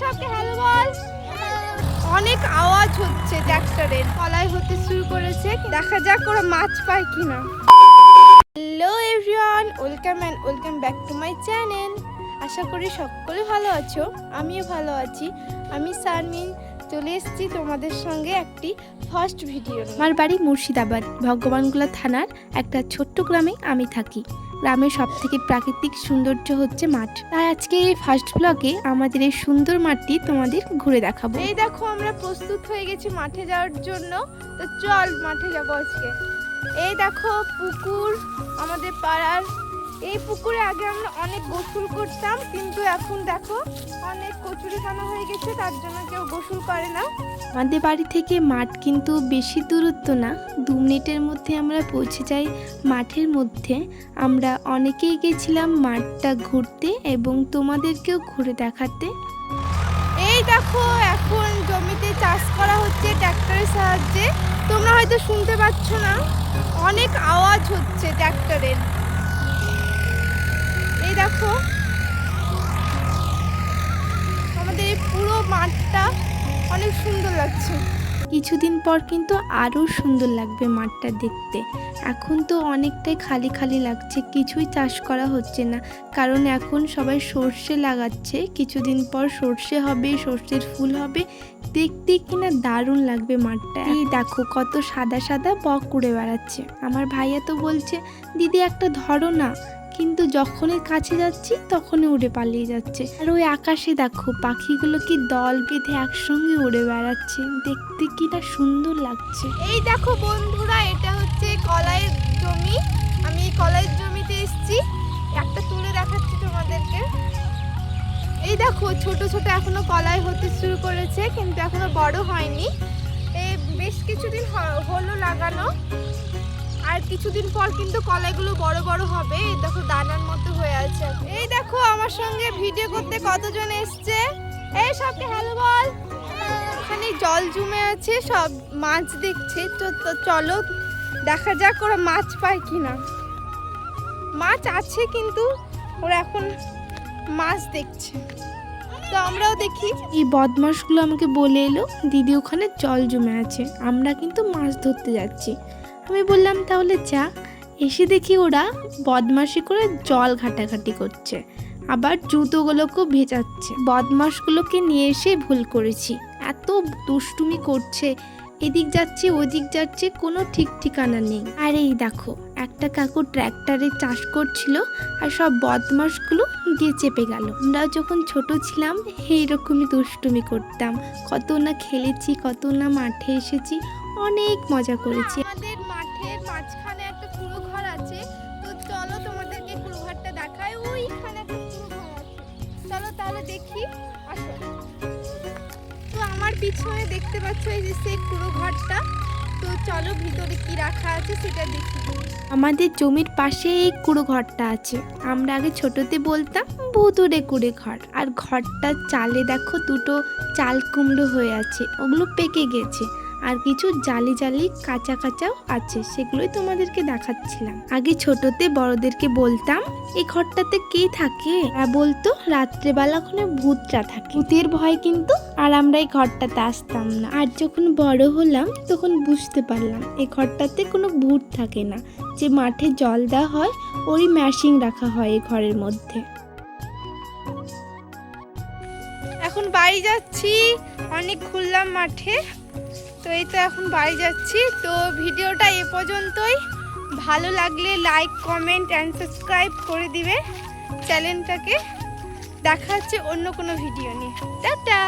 সবকে হ্যালো বল। অনেক আওয়াজ হচ্ছে ট্রাক্টরের, কলাই হতে শুরু করেছে, দেখা যাক ওরা মাছ পায় কিনা। Hello everyone, welcome back to my channel. আশা করি সকলে ভালো আছো, আমিও ভালো আছি। আমি শারমিন চলে এসেছি তোমাদের সঙ্গে একটি ফার্স্ট ভিডিও। আমার বাড়ি মুর্শিদাবাদ ভগবানগোলা থানার একটা ছোট্ট গ্রামে আমি থাকি। গ্রামের সব থেকে প্রাকৃতিক সৌন্দর্য হচ্ছে মাঠ। তাই আজকে এই ফার্স্ট ব্লগে আমাদের এই সুন্দর মাঠটি তোমাদের ঘুরে দেখাবো। এই দেখো আমরা প্রস্তুত হয়ে গেছি মাঠে যাওয়ার জন্য, তো চল মাঠে যাবো আজকে। এই দেখো পুকুর আমাদের পাড়ার, এই পুকুরে আগে আমরা অনেক গোসল করতাম, কিন্তু এখন দেখো অনেক কচুরিখানা হয়ে গেছে, তার জন্য কেউ গোসল করে না। আমাদের বাড়ি থেকে মাঠ কিন্তু বেশি দূরত্ব না, 2 মিনিটের মধ্যে আমরা পৌঁছে যাই মাঠের মধ্যে। আমরা অনেকেই গেছিলাম মাঠটা ঘুরতে এবং তোমাদেরকেও ঘুরে দেখাতে। এই দেখো এখন জমিতে চাষ করা হচ্ছে ট্রাক্টরের সাহায্যে, তোমরা হয়তো শুনতে পাচ্ছ না, অনেক আওয়াজ হচ্ছে ট্রাক্টরের। এই দেখো আমাদের এই পুরো মাঠটা অনেক সুন্দর লাগছে। কিছুদিন পর কিন্তু আরও সুন্দর লাগবে মাঠটা দেখতে। এখন তো অনেকটাই খালি খালি লাগছে, কিছুই চাষ করা হচ্ছে না, কারণ এখন সবাই সর্ষে লাগাচ্ছে। কিছুদিন পর সর্ষে হবে, সর্ষের ফুল হবে, দেখতে কিনা দারুণ লাগবে মাঠটা। এই দেখো কত সাদা সাদা বক উড়ে বেড়াচ্ছে। আমার ভাইয়া তো বলছে দিদি একটা ধরো না, কিন্তু যখনই কাছে যাচ্ছি তখনই উড়ে পালিয়ে যাচ্ছে। আর ওই আকাশে দেখো পাখিগুলো কি দল বেঁধে একসঙ্গে উড়ে বেড়াচ্ছে, দেখতে কিনা সুন্দর লাগছে। এই দেখো বন্ধুরা, এটা হচ্ছে কলাইয়ের জমি। আমি এই কলাইয়ের জমিতে এসেছি, একটা তুলে দেখাচ্ছি তোমাদেরকে। এই দেখো ছোট ছোট এখনো কলাই হতে শুরু করেছে, কিন্তু এখনো বড় হয়নি। এই বেশ কিছুদিন হলো লাগানো, আর কিছুদিন পর কিন্তু কলাইগুলো বড় বড় হবে। এই দেখো দানার মতো হয়ে আছে। এই দেখো আমার সঙ্গে ভিডিও করতে কতজন এসছে, এই সবকে হ্যালো বল। এখানে জল জমে আছে, সব মাছ দেখছে, তো চলো দেখা যাক ওরা মাছ পায় কিনা। মাছ আছে কিন্তু ওরা এখন মাছ দেখছে, তো আমরাও দেখি। এই বদমাশগুলো আমাকে বলে এলো দিদি ওখানে জল জমে আছে, আমরা কিন্তু মাছ ধরতে যাচ্ছি। আমি বললাম তাহলে যা। এসে দেখি ওরা বদমাশি করে জল ঘাটাঘাটি করছে, আবার জুতোগুলোকেও ভেজাচ্ছে। বদমাশগুলোকে নিয়ে এসে ভুল করেছি, এত দুষ্টুমি করছে, এদিক যাচ্ছে ওদিক যাচ্ছে, কোনো ঠিক ঠিকানা নেই। আর এই দেখো একটা কাকু ট্র্যাক্টরে চাষ করছিল, আর সব বদমাশগুলো গিয়ে চেপে গেল। আমরা যখন ছোট ছিলাম এইরকমই দুষ্টুমি করতাম, কত না খেলেছি, কত না মাঠে এসেছি, অনেক মজা করেছি। আমাদের মাঠের মাঝখানে একটা কুড়ো ঘর আছে, তো চলো তোমাদেরকে কুড়ো ঘরটা দেখাই। ওইখানে একটা কুড়ো ঘর আছে, চলো তাহলে দেখি, আসো। তো আমার পিছনে দেখতে পাচ্ছ এই যে সেই কুড়ো ঘরটা, তো চলো ভিতরে কি রাখা আছে সেটা দেখি। আমাদের জমির পাশে এই কুড়ো ঘরটা আছে, আমরা আগে ছোটতে বলতাম ভুতুড়ে কুড়ে ঘর। আর ঘরটার চালে দেখো 2টো চাল কুমড়ো হয়ে আছে, ওগুলো পেকে গেছে, আর কিছু জালি জালি কাঁচা কাঁচাও আছে, সেগুলোই তোমাদেরকে দেখাচ্ছিলাম। আগে ছোটতে বড়দেরকে বলতাম এই ঘরটাতে কে থাকে, বলতো রাত্রেবেলা ওখানে ভূতরা থাকে, ভূতের ভয় কিন্তু আর আমরা এই ঘরটাতে আসতাম না। আর যখন বড় হলাম তখন বুঝতে পারলাম এই ঘরটাতে কোনো ভূত থাকে না, যে মাঠে জল দেওয়া হয় ওই ম্যাশিং রাখা হয় এই ঘরের মধ্যে। এখন বাড়ি যাচ্ছি, অনেক ঘুরলাম মাঠে, তো এই তো এখন বাড়ি যাচ্ছি। তো ভিডিওটা এ পর্যন্তই, ভালো লাগলে লাইক কমেন্ট অ্যান্ড সাবস্ক্রাইব করে দিবে চ্যানেলটাকে। দেখা হচ্ছে অন্য কোনো ভিডিও নিয়ে। টাটা।